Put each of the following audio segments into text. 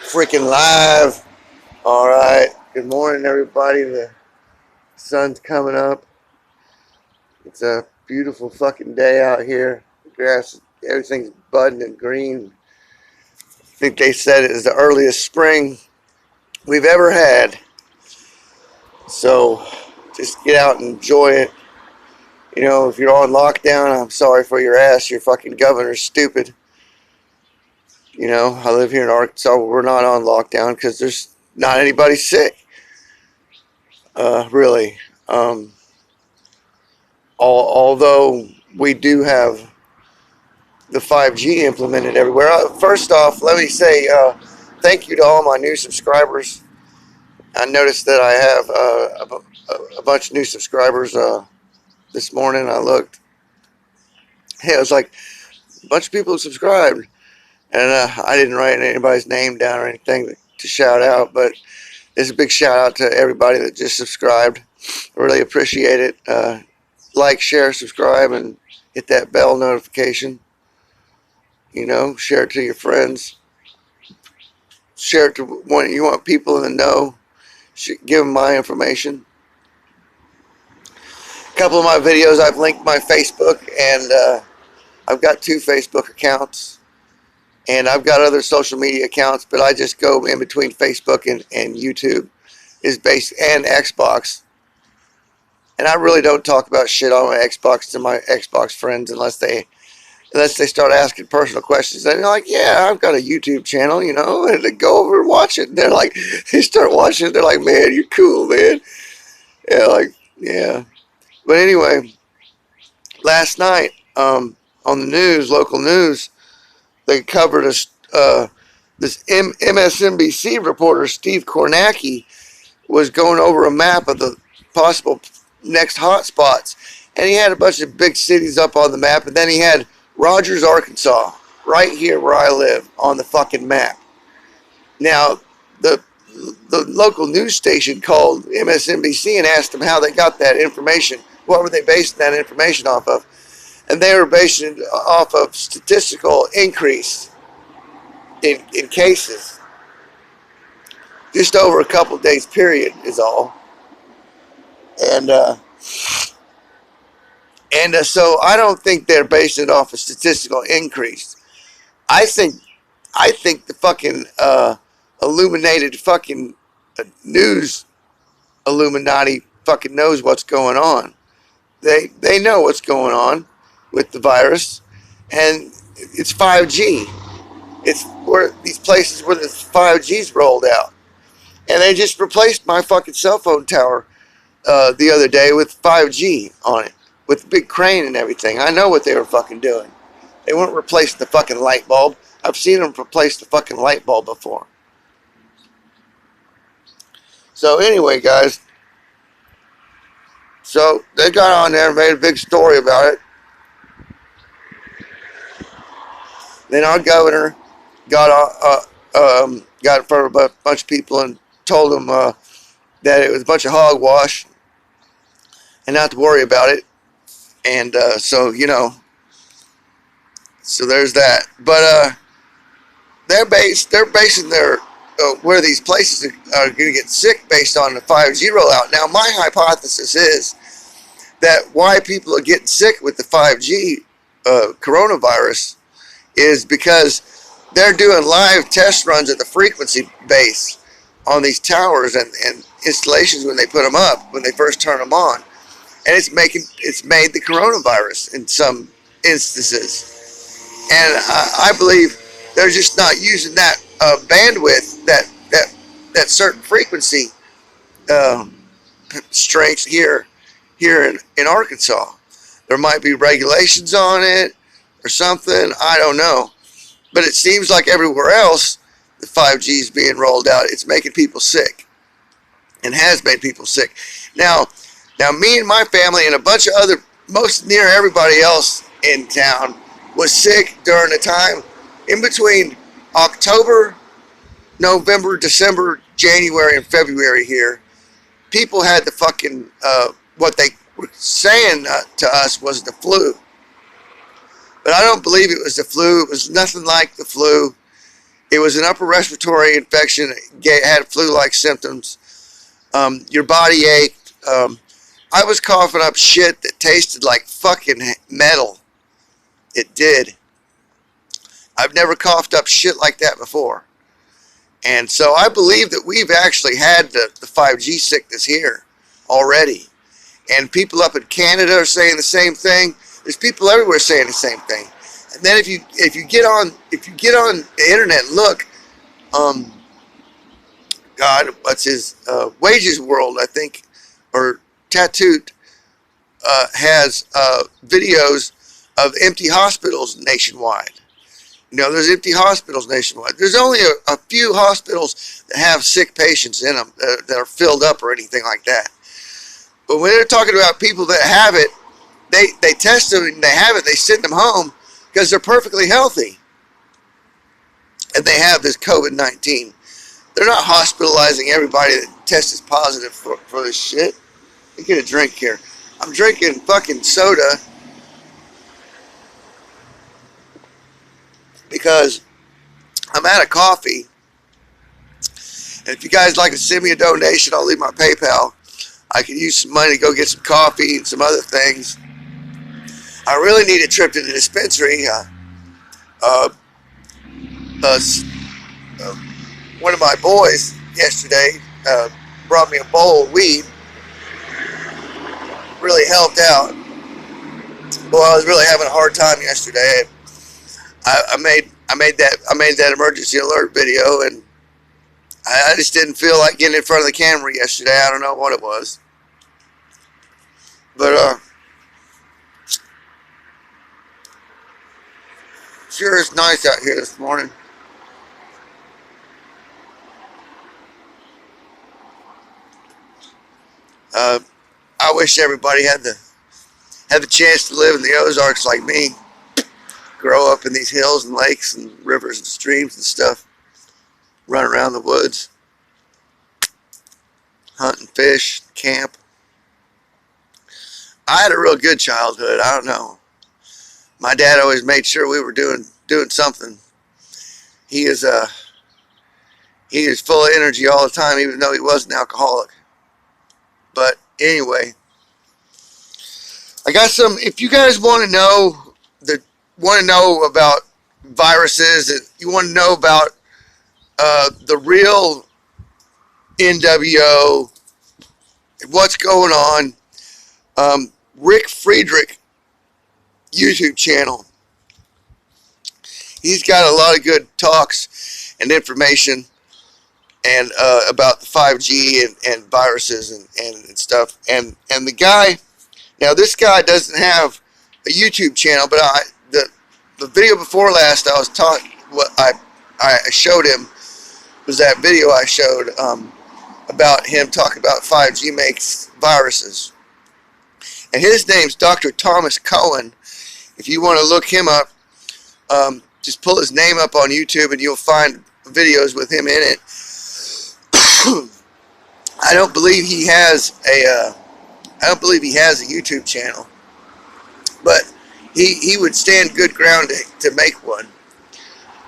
Freaking live. All right. Good morning, everybody. The sun's coming up. It's a beautiful fucking day out here. The grass, everything's budding and green. I think they said it is the earliest spring we've ever had. So just get out and enjoy it. You know, if you're on lockdown, I'm sorry for your ass. Your fucking governor's stupid. You know, I live here in Arkansas. We're not on lockdown because there's not anybody sick. Really. Although we do have the 5G implemented everywhere. First off, let me say thank you to all my new subscribers. I noticed that I have a bunch of new subscribers this morning. I looked. Hey, it was like a bunch of people who subscribed. And I didn't write anybody's name down or anything to shout out, but it's a big shout out to everybody that just subscribed. I really appreciate it. Like, share, subscribe, and hit that bell notification. You know, share it to your friends. Share it to when you want people in the know. Give them my information. A couple of my videos, I've linked my Facebook, and I've got 2 Facebook accounts. And I've got other social media accounts, but I just go in between Facebook and YouTube and Xbox. And I really don't talk about shit on my Xbox to my Xbox friends unless they start asking personal questions. And they're like, yeah, I've got a YouTube channel, you know, and they go over and watch it. And they're like, they start watching it. They're like, man, you're cool, man. Yeah, like, yeah. But anyway, last night on the news, local news, they covered this MSNBC reporter, Steve Kornacki, was going over a map of the possible next hotspots. And he had a bunch of big cities up on the map. And then he had Rogers, Arkansas, right here where I live, on the fucking map. Now, the local news station called MSNBC and asked them how they got that information. What were they basing that information off of? And they were basing it off of statistical increase in cases. Just over a couple days period is all. And so I don't think they're basing it off a statistical increase. I think the fucking illuminated fucking news Illuminati fucking knows what's going on. They know what's going on with the virus, and it's 5G. It's where these places where the 5G's rolled out, and they just replaced my fucking cell phone tower the other day with 5G on it, with a big crane and everything. I know what they were fucking doing. They weren't replacing the fucking light bulb. I've seen them replace the fucking light bulb before. So anyway, guys. So they got on there and made a big story about it. Then our governor got in front of a bunch of people and told them that it was a bunch of hogwash and not to worry about it. And so, you know, so there's that. But they're basing their where these places are going to get sick based on the 5G rollout. Now, my hypothesis is that why people are getting sick with the 5G coronavirus is because they're doing live test runs at the frequency base on these towers and installations when they put them up, when they first turn them on. And it's made the coronavirus in some instances. And I believe they're just not using that bandwidth, that certain frequency strength here in Arkansas. There might be regulations on it or something. I don't know. But it seems like everywhere else, the 5G is being rolled out. It's making people sick and has made people sick. Now me and my family and a bunch of other, most near everybody else in town was sick during the time in between October, November, December, January, and February here. People had the fucking, what they were saying to us was the flu. But I don't believe it was the flu. It was nothing like the flu. It was an upper respiratory infection. It had flu-like symptoms. Your body ached. I was coughing up shit that tasted like fucking metal. It did. I've never coughed up shit like that before. And so I believe that we've actually had the 5G sickness here already. And people up in Canada are saying the same thing. There's people everywhere saying the same thing. And then if you get on the internet and look, God, what's his Wages World, I think, or Tattooed, has videos of empty hospitals nationwide. You know, there's empty hospitals nationwide. There's only a few hospitals that have sick patients in them that are filled up or anything like that. But when they're talking about people that have it, they test them and they have it, they send them home because they're perfectly healthy. And they have this COVID-19. They're not hospitalizing everybody that tests positive for this shit. Let me get a drink here. I'm drinking fucking soda because I'm out of coffee. And if you guys like to send me a donation, I'll leave my PayPal. I could use some money to go get some coffee and some other things. I really need a trip to the dispensary. One of my boys yesterday brought me a bowl of weed. Really helped out. Boy, I was really having a hard time yesterday. I made that emergency alert video, and I just didn't feel like getting in front of the camera yesterday. I don't know what it was, but sure is nice out here this morning. I wish everybody had the chance to live in the Ozarks like me. Grow up in these hills and lakes and rivers and streams and stuff. Run around the woods. Hunt and fish. Camp. I had a real good childhood. I don't know. My dad always made sure we were doing something. He is full of energy all the time, even though he was an alcoholic. But anyway, I got some. If you guys want to know about viruses, and you want to know about the real NWO, what's going on, Rick Friedrich YouTube channel. He's got a lot of good talks and information and about the 5G and viruses and stuff. And the guy, now this guy doesn't have a YouTube channel, but the video before last I was taught what I showed him was that video I showed about him talking about 5G makes viruses. And his name's Dr. Thomas Cowan. If you want to look him up, just pull his name up on YouTube and you'll find videos with him in it. I don't believe he has a YouTube channel, but he would stand good ground to make one.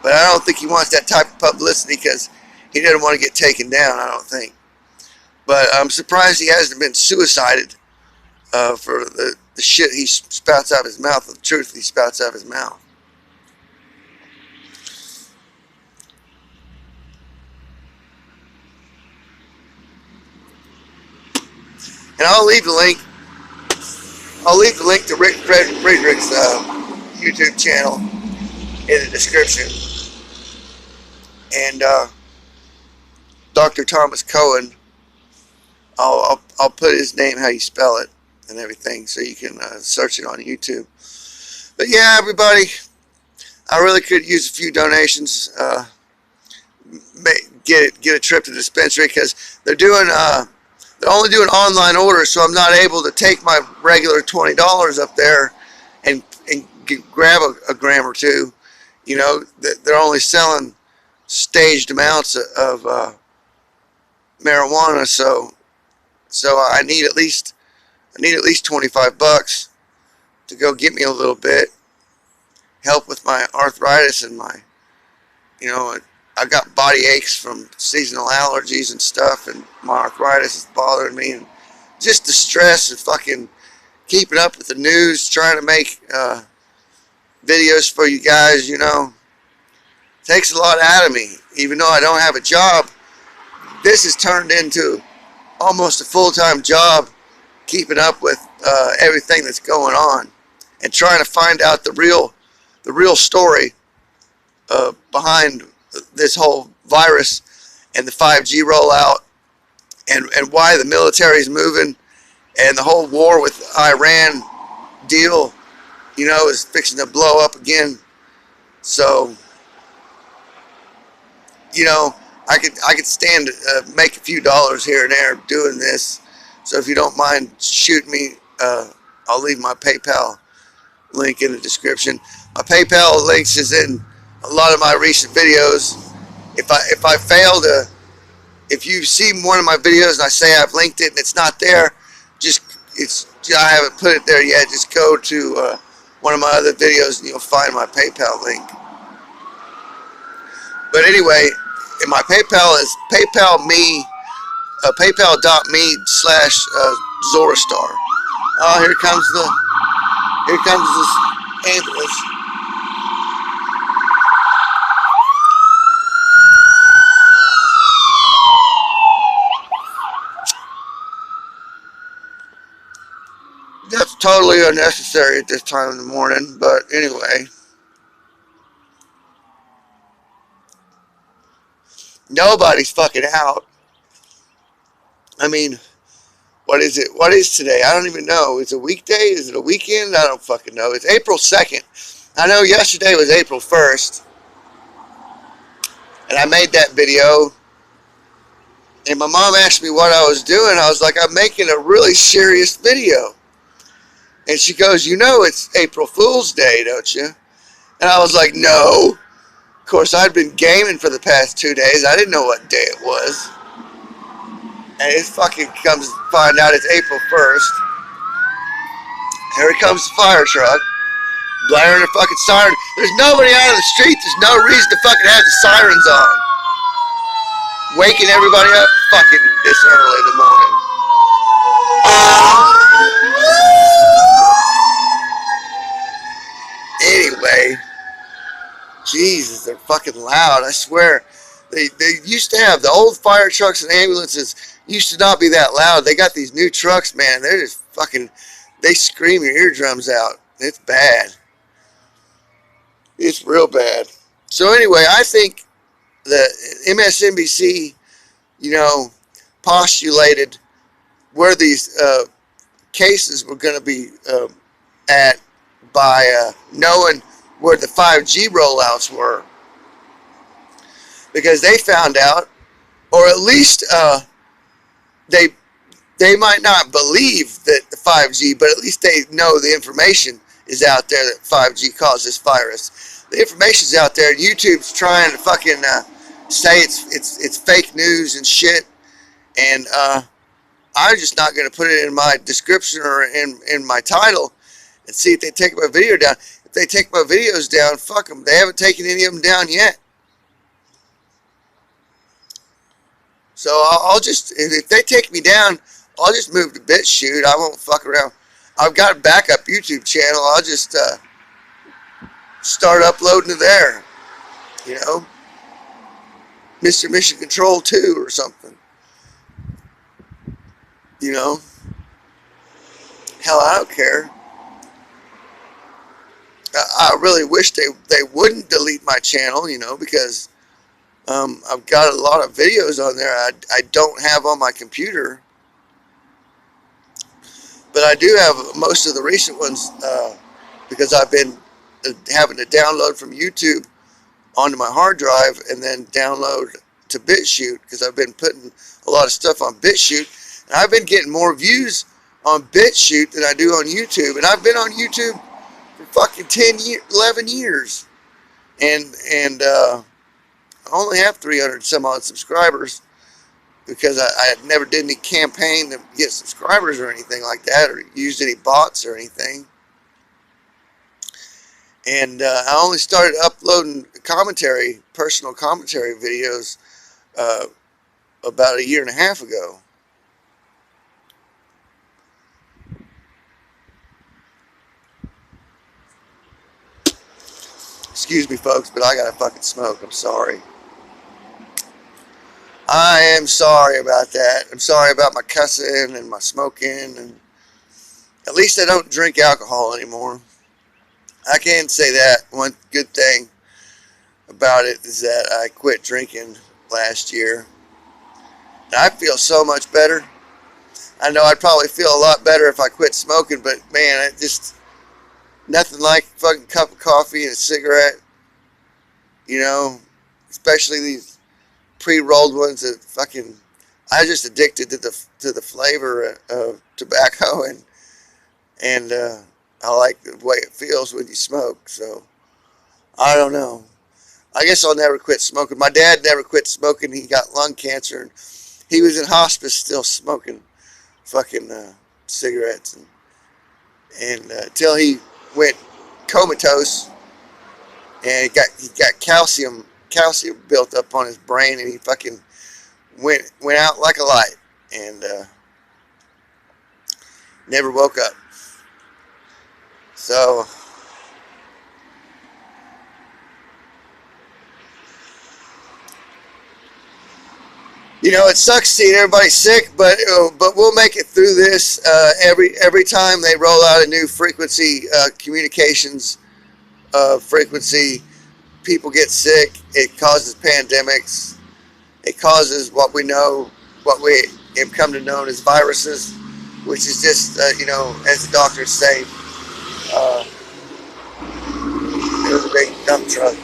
But I don't think he wants that type of publicity because he doesn't want to get taken down, I don't think. But I'm surprised he hasn't been suicided for the shit he spouts out of his mouth, the truth he spouts out of his mouth. And I'll leave the link to Rick Friedrich's YouTube channel in the description. And Dr. Thomas Cowan, I'll put his name, how you spell it, and everything, so you can search it on YouTube. But yeah, everybody, I really could use a few donations. Get a trip to the dispensary because they're only doing online orders, so I'm not able to take my regular $20 up there and grab a gram or two. You know, they're only selling staged amounts of marijuana, so I need at least $25 to go get me a little bit. help with my arthritis and my, you know, I got body aches from seasonal allergies and stuff, and my arthritis is bothering me, and just the stress of fucking keeping up with the news, trying to make videos for you guys, you know, takes a lot out of me. Even though I don't have a job, this has turned into almost a full-time job, keeping up with everything that's going on and trying to find out the real story behind this whole virus and the 5G rollout, and why the military is moving, and the whole war with Iran deal, you know, is fixing to blow up again. So, you know, I could stand to make a few dollars here and there doing this. So if you don't mind shooting me, I'll leave my PayPal link in the description. My PayPal links is in a lot of my recent videos. If I fail to, if you see one of my videos and I say I've linked it and it's not there, I haven't put it there yet. Just go to one of my other videos and you'll find my PayPal link. But anyway, and my PayPal is paypal.me /Zorastar. Oh, here comes this ambulance. That's totally unnecessary at this time in the morning, but anyway. Nobody's fucking out. I mean, what is it? What is today? I don't even know. Is it a weekday? Is it a weekend? I don't fucking know. It's April 2nd. I know yesterday was April 1st. And I made that video. And my mom asked me what I was doing. I was like, I'm making a really serious video. And she goes, you know it's April Fool's Day, don't you? And I was like, no. Of course, I'd been gaming for the past 2 days. I didn't know what day it was. And it fucking comes to find out it's April 1st. Here comes the fire truck, blaring the fucking siren. There's nobody out of the street. There's no reason to fucking have the sirens on. Waking everybody up fucking this early in the morning. Anyway, Jesus, they're fucking loud. I swear. They used to have the old fire trucks and ambulances used to not be that loud. They got these new trucks, man. They're just fucking, they scream your eardrums out. It's bad. It's real bad. So anyway, I think the MSNBC, you know, postulated where these cases were going to be at by knowing where the 5G rollouts were. Because they found out, or at least they might not believe that the 5G, but at least they know the information is out there that 5G caused this virus. The information's out there. YouTube's trying to fucking say it's fake news and shit, and I'm just not going to put it in my description or in my title and see if they take my video down. If they take my videos down, fuck them. They haven't taken any of them down yet. So I'll just, if they take me down, I'll just move to BitChute. I won't fuck around. I've got a backup YouTube channel. I'll just start uploading to there. You know? Mr. Mission Control 2 or something. You know? Hell, I don't care. I really wish they wouldn't delete my channel, you know, because I've got a lot of videos on there I don't have on my computer. But I do have most of the recent ones because I've been having to download from YouTube onto my hard drive and then download to BitChute because I've been putting a lot of stuff on BitChute. And I've been getting more views on BitChute than I do on YouTube. And I've been on YouTube for fucking 11 years. And I only have 300 some odd subscribers because I never did any campaign to get subscribers or anything like that, or used any bots or anything. And I only started uploading personal commentary videos, about a year and a half ago. Excuse me, folks, but I gotta fucking smoke. I'm sorry. I am sorry about that. I'm sorry about my cussing and my smoking, and at least I don't drink alcohol anymore. I can say that. One good thing about it is that I quit drinking last year. And I feel so much better. I know I'd probably feel a lot better if I quit smoking, but man, it just nothing like a fucking cup of coffee and a cigarette, you know, especially these pre-rolled ones that fucking, I just addicted to the flavor of tobacco, and I like the way it feels when you smoke. So I don't know. I guess I'll never quit smoking. My dad never quit smoking. He got lung cancer, and he was in hospice still smoking fucking cigarettes, and until he went comatose, and he got calcium built up on his brain, and he fucking went out like a light, and never woke up. So you know, it sucks seeing everybody sick, but we'll make it through this. Every time they roll out a new frequency, communications frequency, people get sick. It causes pandemics. It causes what we have come to know as viruses, which is just, you know, as the doctors say, it was a big dump truck.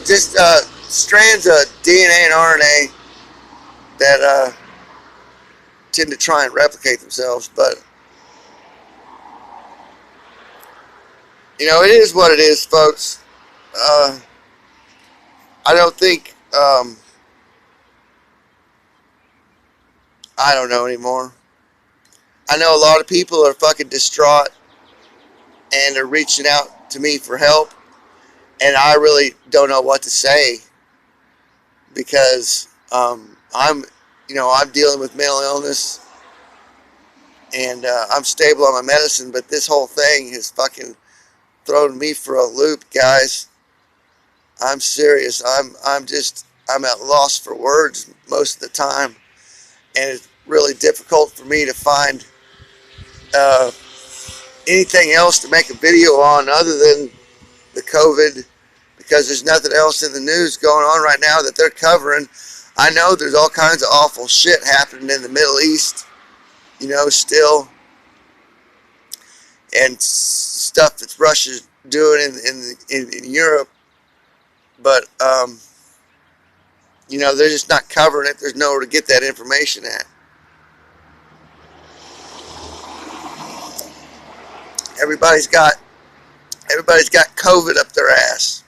Just strands of DNA and RNA that tend to try and replicate themselves. But, you know, it is what it is, folks. I don't think, I don't know anymore. I know a lot of people are fucking distraught and are reaching out to me for help, and I really don't know what to say, because I'm dealing with mental illness, and I'm stable on my medicine, but this whole thing has fucking thrown me for a loop, guys. I'm serious. I'm at loss for words most of the time, and it's really difficult for me to find anything else to make a video on other than the COVID, because there's nothing else in the news going on right now that they're covering. I know there's all kinds of awful shit happening in the Middle East, you know, still, and stuff that Russia's doing in Europe, but you know, they're just not covering it. There's nowhere to get that information at. Everybody's got COVID up their ass.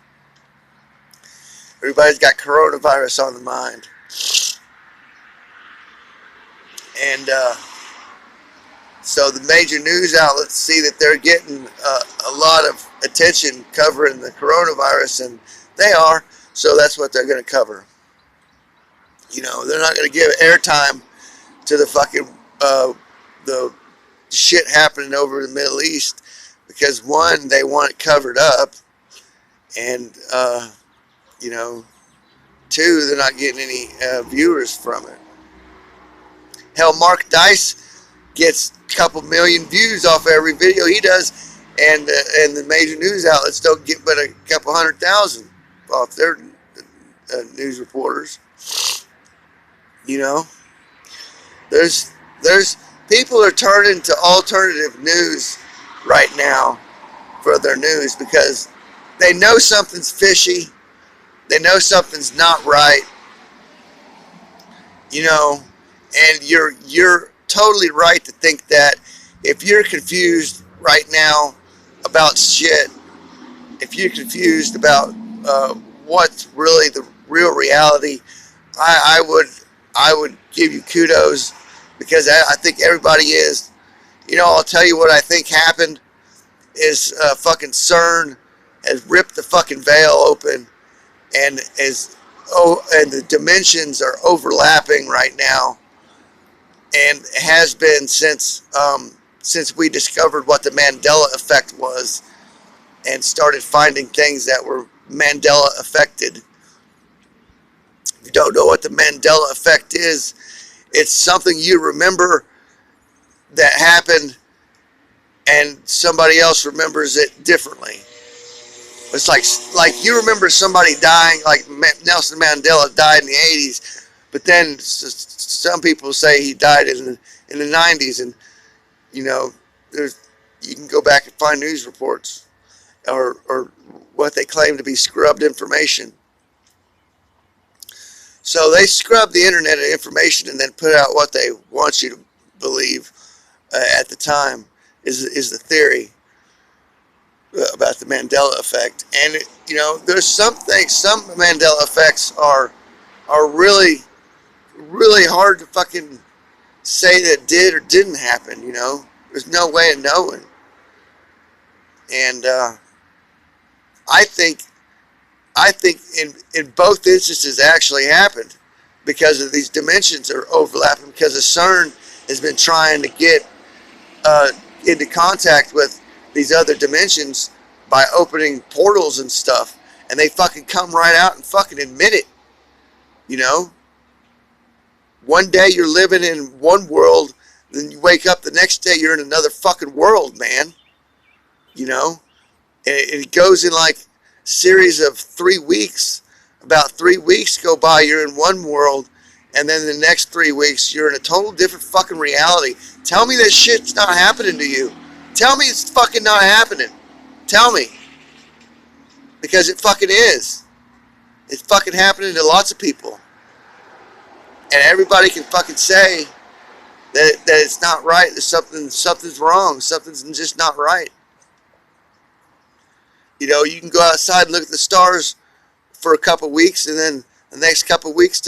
Everybody's got coronavirus on the mind. And so the major news outlets see that they're getting a lot of attention covering the coronavirus, and they are, so that's what they're going to cover. You know, they're not going to give airtime to the fucking the shit happening over in the Middle East, because one, they want it covered up, and you know, two, they're not getting any viewers from it. Hell, Mark Dice gets a couple million views off every video he does, and the major news outlets don't get but a couple 100,000 off their news reporters. You know, there's people are turning to alternative news right now for their news, because they know something's fishy, they know something's not right, you know, and you're totally right to think that if you're confused right now about shit, if you're confused about what's really the real reality, I would give you kudos, because I think everybody is. You know, I'll tell you what I think happened is fucking CERN has ripped the fucking veil open, and and the dimensions are overlapping right now, and has been since we discovered what the Mandela effect was and started finding things that were Mandela affected. If you don't know what the Mandela effect is, it's something you remember that happened and somebody else remembers it differently. It's like you remember somebody dying, like Nelson Mandela died in the 80s, but then some people say he died in the 90s, and you know, you can go back and find news reports or what they claim to be scrubbed information. So they scrub the internet of information and then put out what they want you to believe at the time is the theory about the Mandela effect. And you know, there's some things, some Mandela effects are really hard to fucking say that did or didn't happen. You know, there's no way of knowing. And I think in both instances actually happened because of these dimensions are overlapping, because the CERN has been trying to get into contact with these other dimensions by opening portals and stuff, and they fucking come right out and fucking admit it. You know, one day you're living in one world, then you wake up the next day you're in another fucking world, man. You know, and it goes in like series of 3 weeks. About 3 weeks go by, you're in one world, and then the next 3 weeks you're in a total different fucking reality. Tell me that shit's not happening to you. Tell me it's fucking not happening. Tell me. Because it fucking is. It's fucking happening to lots of people. And everybody can fucking say that it's not right, that something's wrong, something's just not right. You know, you can go outside and look at the stars for a couple of weeks, and then the next couple of weeks,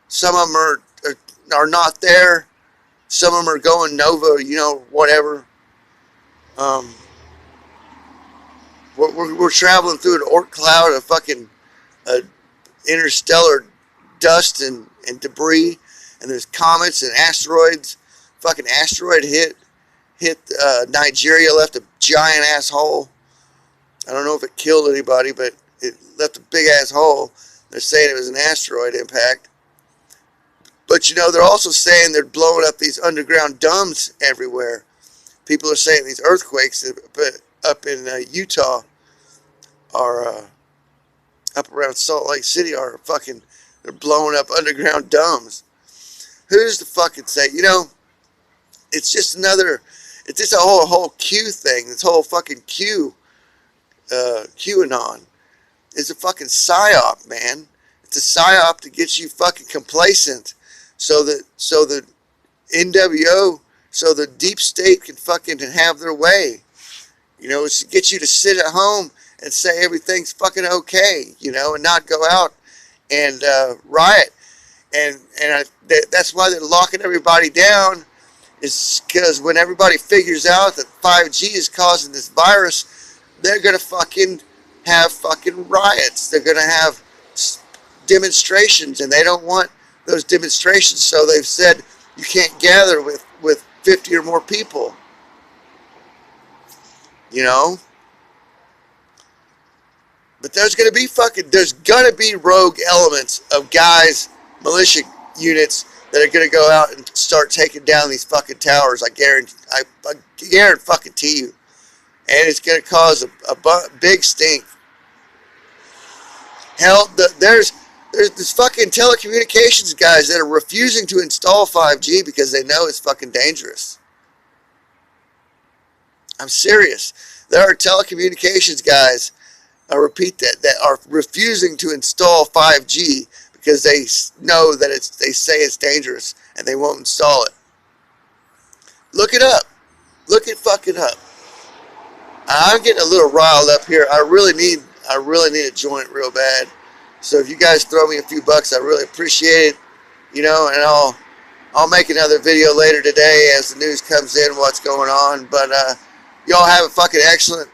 some of them are not there. Some of them are going nova, you know, whatever. We're traveling through an Oort cloud of fucking interstellar dust and debris, and there's comets and asteroids. Fucking asteroid hit Nigeria, left a giant ass hole. I don't know if it killed anybody, but it left a big ass hole. They're saying it was an asteroid impact. But you know, they're also saying they're blowing up these underground dams everywhere. People are saying these earthquakes up in Utah are up around Salt Lake City are fucking, they're blowing up underground dams. Who's to fucking say? You know, it's just a whole Q thing. This whole fucking QAnon is a fucking psyop, man. It's a psyop to get you fucking complacent, so the NWO, so the deep state can fucking have their way. You know, it's to get you to sit at home and say everything's fucking okay, you know, and not go out and riot. And that's why they're locking everybody down, is because when everybody figures out that 5G is causing this virus, they're going to fucking have fucking riots. They're going to have demonstrations, and they don't want those demonstrations, so they've said you can't gather with 50 or more people. You know? But there's going to be rogue elements of guys, militia units, that are going to go out and start taking down these fucking towers. I guarantee you. And it's going to cause a big stink. Hell, there's this fucking telecommunications guys that are refusing to install 5G because they know it's fucking dangerous. I'm serious. There are telecommunications guys, I repeat that are refusing to install 5G because they know that they say it's dangerous and they won't install it. Look it up. Look it fucking up. I'm getting a little riled up here. I really need a joint real bad. So if you guys throw me a few bucks, I really appreciate it. You know, and I'll make another video later today as the news comes in, what's going on. But y'all have a fucking excellent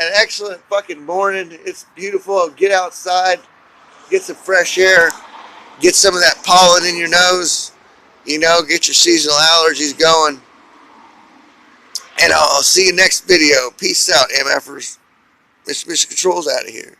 an excellent fucking morning. It's beautiful. Get outside, get some fresh air, get some of that pollen in your nose, you know, get your seasonal allergies going. And I'll see you next video. Peace out, MFers. Mission Control's out of here.